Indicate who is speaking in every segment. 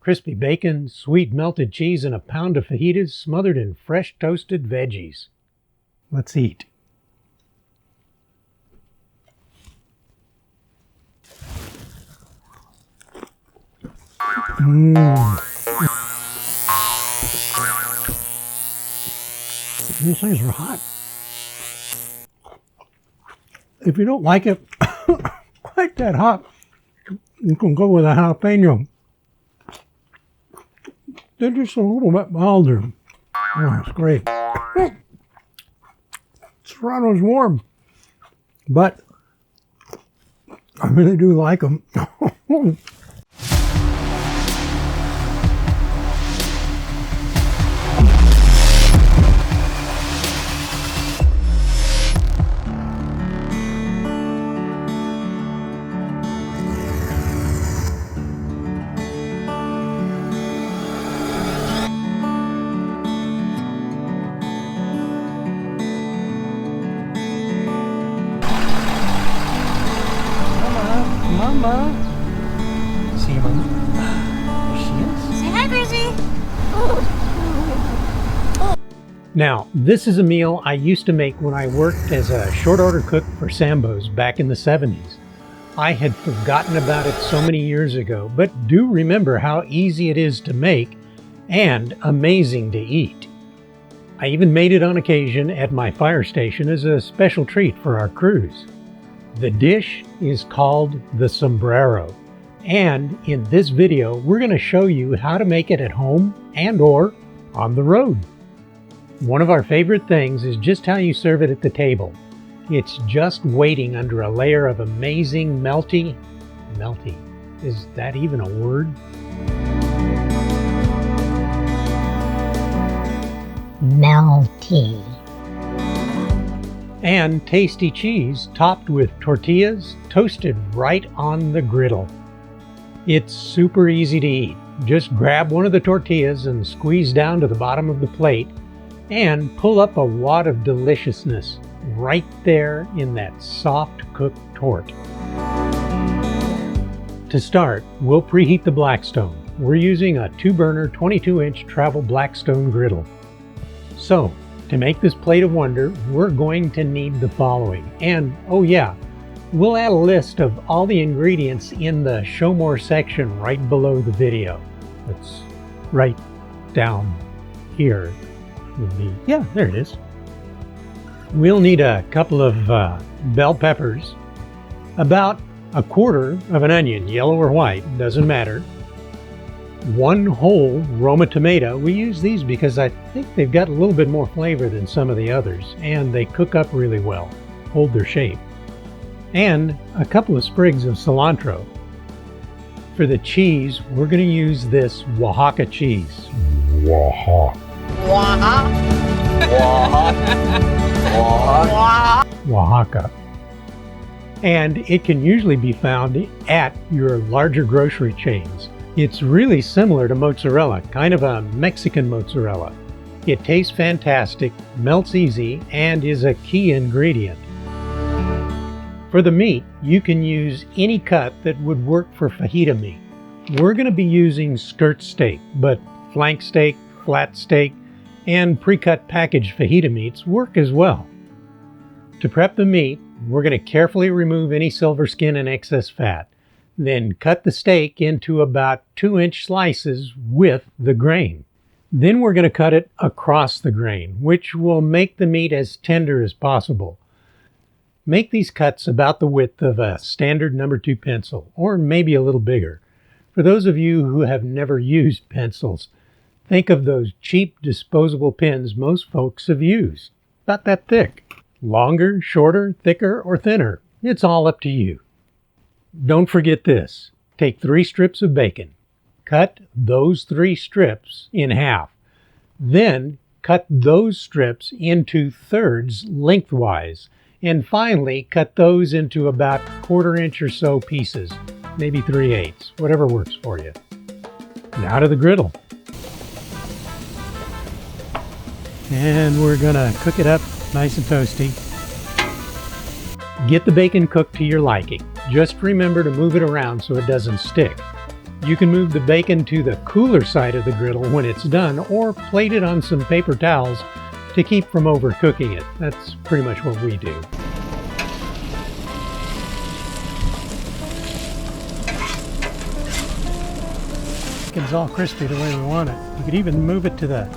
Speaker 1: Crispy bacon, sweet melted cheese, and a pound of fajitas smothered in fresh toasted veggies. Let's eat. These things are hot. If you don't like it quite that hot, you can go with a jalapeno. They're just a little bit milder. Oh, it's great. Serrano's warm, but I really do like them. Mama. See you, Mama. There she is.
Speaker 2: Say hi, Grizzy.
Speaker 1: Now, this is a meal I used to make when I worked as a short order cook for Sambos back in the 70s. I had forgotten about it so many years ago, but do remember how easy it is to make and amazing to eat. I even made it on occasion at my fire station as a special treat for our crews. The dish is called the Sombrero, and in this video we're going to show you how to make it at home and or on the road. One of our favorite things is just how you serve it at the table. It's just waiting under a layer of amazing melty, is that even a word?
Speaker 2: Melty.
Speaker 1: And tasty cheese topped with tortillas toasted right on the griddle. It's super easy to eat. Just grab one of the tortillas and squeeze down to the bottom of the plate and pull up a wad of deliciousness right there in that soft cooked tort. To start, we'll preheat the Blackstone. We're using a 2-burner 22-inch travel Blackstone griddle. So, to make this plate of wonder, we're going to need the following. And, oh yeah, we'll add a list of all the ingredients in the Show More section right below the video. It's right down here. Yeah, there it is. We'll need a couple of bell peppers, about a quarter of an onion, yellow or white, doesn't matter. 1 whole Roma tomato. We use these because I think they've got a little bit more flavor than some of the others, and they cook up really well, hold their shape. And a couple of sprigs of cilantro. For the cheese, we're going to use this Oaxaca cheese. Oaxaca. And it can usually be found at your larger grocery chains. It's really similar to mozzarella, kind of a Mexican mozzarella. It tastes fantastic, melts easy, and is a key ingredient. For the meat, you can use any cut that would work for fajita meat. We're going to be using skirt steak, but flank steak, flat steak, and pre-cut packaged fajita meats work as well. To prep the meat, we're going to carefully remove any silver skin and excess fat. Then cut the steak into about 2-inch slices with the grain. Then we're going to cut it across the grain, which will make the meat as tender as possible. Make these cuts about the width of a standard number 2 pencil, or maybe a little bigger. For those of you who have never used pencils, think of those cheap disposable pens most folks have used. About that thick. Longer, shorter, thicker, or thinner. It's all up to you. Don't forget this. Take 3 strips of bacon. Cut those 3 strips in half. Then cut those strips into thirds lengthwise. And finally, cut those into about 1/4 inch or so pieces. Maybe 3/8, whatever works for you. Now to the griddle. And we're gonna cook it up nice and toasty. Get the bacon cooked to your liking. Just remember to move it around so it doesn't stick. You can move the bacon to the cooler side of the griddle when it's done, or plate it on some paper towels to keep from overcooking it. That's pretty much what we do. It's all crispy the way we want it. You could even move it to the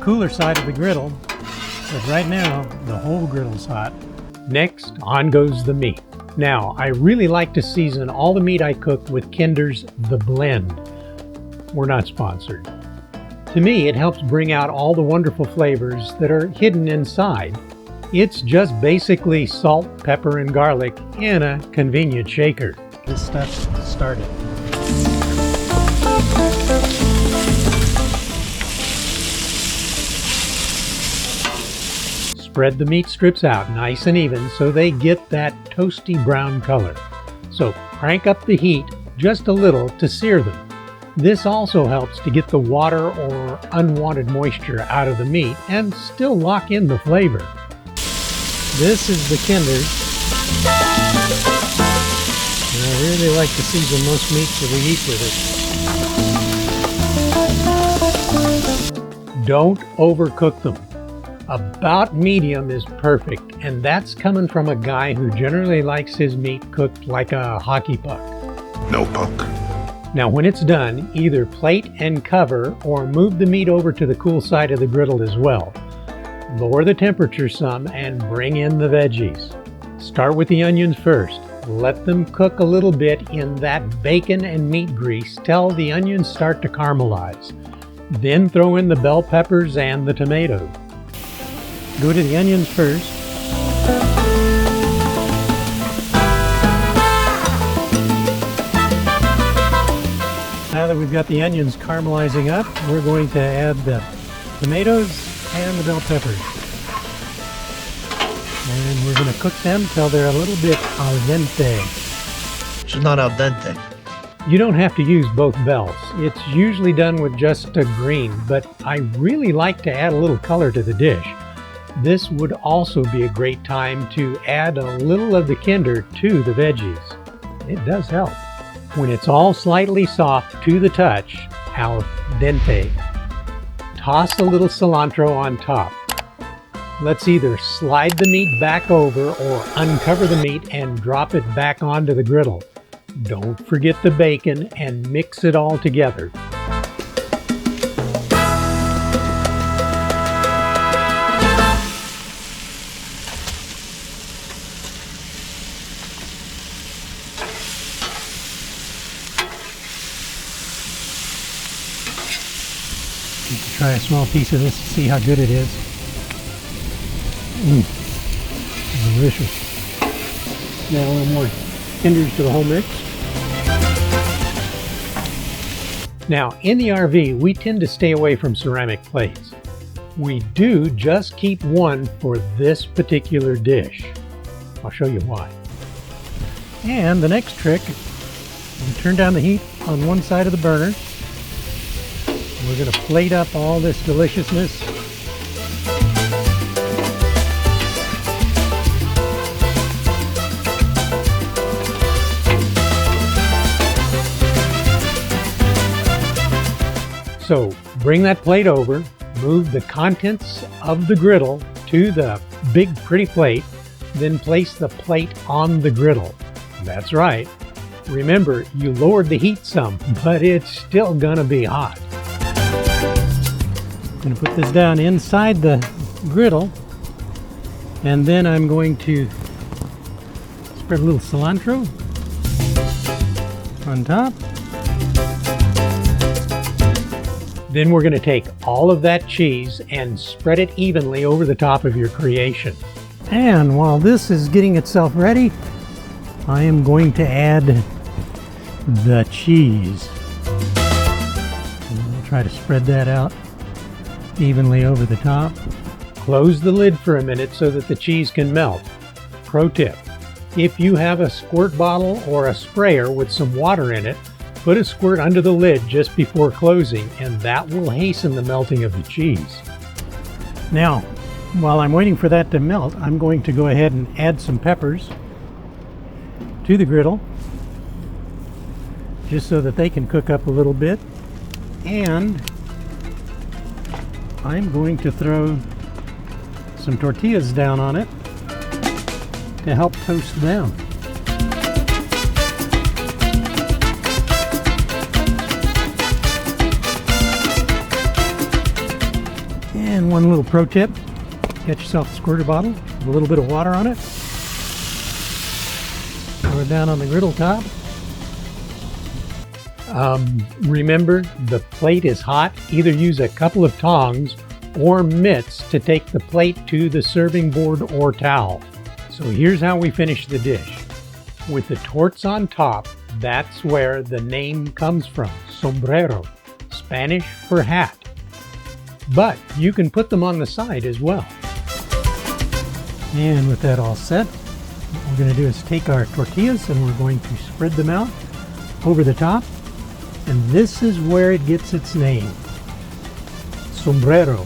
Speaker 1: cooler side of the griddle, but right now the whole griddle's hot. Next, on goes the meat. Now, I really like to season all the meat I cook with Kinder's The Blend. We're not sponsored. To me, it helps bring out all the wonderful flavors that are hidden inside. It's just basically salt, pepper, and garlic in a convenient shaker. This stuff started. Spread the meat strips out nice and even so they get that toasty brown color. So crank up the heat just a little to sear them. This also helps to get the water or unwanted moisture out of the meat and still lock in the flavor. This is the Kinder's. And I really like to season most meats that we eat with it. Don't overcook them. About medium is perfect, and that's coming from a guy who generally likes his meat cooked like a hockey puck.
Speaker 2: No puck.
Speaker 1: Now when it's done, either plate and cover or move the meat over to the cool side of the griddle as well. Lower the temperature some and bring in the veggies. Start with the onions first. Let them cook a little bit in that bacon and meat grease till the onions start to caramelize. Then throw in the bell peppers and the tomatoes. Go to the onions first. Now that we've got the onions caramelizing up, we're going to add the tomatoes and the bell peppers. And we're going to cook them till they're a little bit al dente.
Speaker 3: It's not al dente.
Speaker 1: You don't have to use both bells. It's usually done with just a green, but I really like to add a little color to the dish. This would also be a great time to add a little of the Kinder to the veggies. It does help. When it's all slightly soft to the touch, al dente, toss a little cilantro on top. Let's either slide the meat back over or uncover the meat and drop it back onto the griddle. Don't forget the bacon and mix it all together. You can try a small piece of this to see how good it is. Delicious. Now a little more Kinders to the whole mix. Now in the RV, we tend to stay away from ceramic plates. We do just keep one for this particular dish. I'll show you why. And the next trick, you turn down the heat on one side of the burner. We're going to plate up all this deliciousness. So bring that plate over, move the contents of the griddle to the big pretty plate, then place the plate on the griddle. That's right. Remember, you lowered the heat some, but it's still gonna be hot. I'm going to put this down inside the griddle, and then I'm going to spread a little cilantro on top. Then we're going to take all of that cheese and spread it evenly over the top of your creation. And while this is getting itself ready, I am going to add the cheese. And I'll try to spread that out evenly over the top. Close the lid for a minute so that the cheese can melt. Pro tip: if you have a squirt bottle or a sprayer with some water in it, put a squirt under the lid just before closing, and that will hasten the melting of the cheese. Now, while I'm waiting for that to melt, I'm going to go ahead and add some peppers to the griddle. just so that they can cook up a little bit. And I'm going to throw some tortillas down on it to help toast them. And one little pro tip, get yourself a squirter bottle with a little bit of water on it. Throw it down on the griddle top. Remember, the plate is hot. Either use a couple of tongs or mitts to take the plate to the serving board or towel. So here's how we finish the dish. With the torts on top, that's where the name comes from, sombrero, Spanish for hat. But you can put them on the side as well. And with that all set, what we're going to do is take our tortillas and we're going to spread them out over the top. And this is where it gets its name, sombrero.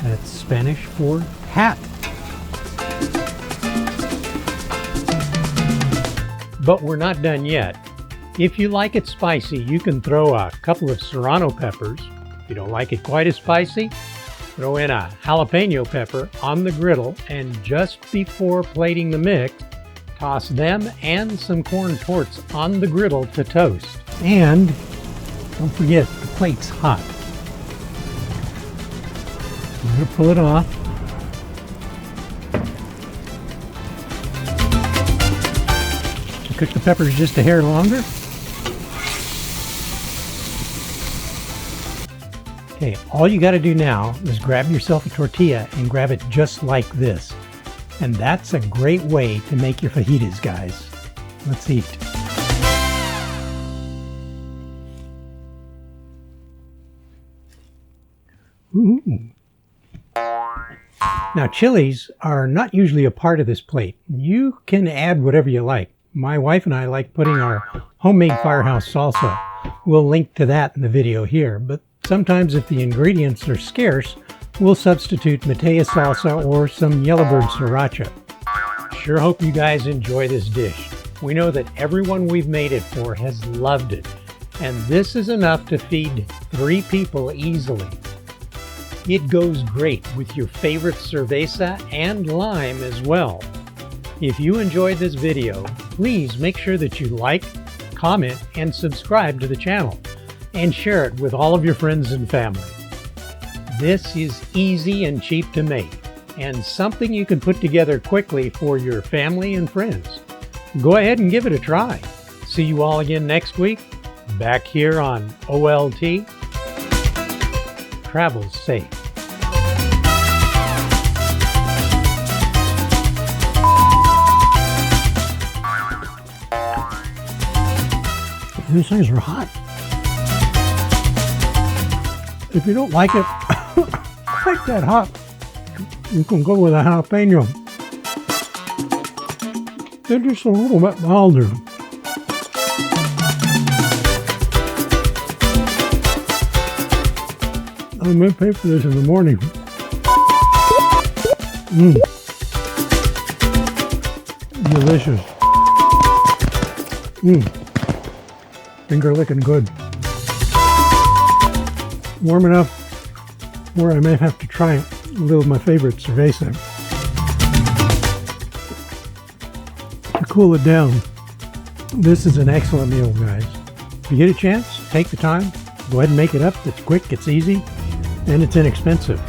Speaker 1: That's Spanish for hat. But we're not done yet. If you like it spicy, you can throw a couple of serrano peppers. If you don't like it quite as spicy, throw in a jalapeno pepper on the griddle, and just before plating the mix, toss them and some corn torts on the griddle to toast. And don't forget, the plate's hot. I'm going to pull it off. Cook the peppers just a hair longer. Okay, all you got to do now is grab yourself a tortilla and grab it just like this. And that's a great way to make your fajitas, guys. Let's eat. Ooh. Now, chilies are not usually a part of this plate. You can add whatever you like. My wife and I like putting our homemade firehouse salsa. We'll link to that in the video here, but sometimes if the ingredients are scarce, we'll substitute Mateo salsa or some Yellowbird sriracha. Sure hope you guys enjoy this dish. We know that everyone we've made it for has loved it, and this is enough to feed 3 people easily. It goes great with your favorite cerveza and lime as well. If you enjoyed this video, please make sure that you like, comment, and subscribe to the channel, and share it with all of your friends and family. This is easy and cheap to make, and something you can put together quickly for your family and friends. Go ahead and give it a try. See you all again next week, back here on OLT. Travel safe. These things are hot. If you don't like it quite that hot, you can go with a jalapeno. They're just a little bit milder. I may pay for this in the morning. Delicious. Finger licking good. Warm enough where I may have to try a little of my favorite cerveza. To cool it down, this is an excellent meal, guys. If you get a chance, take the time. Go ahead and make it up. It's quick, it's easy, and it's inexpensive.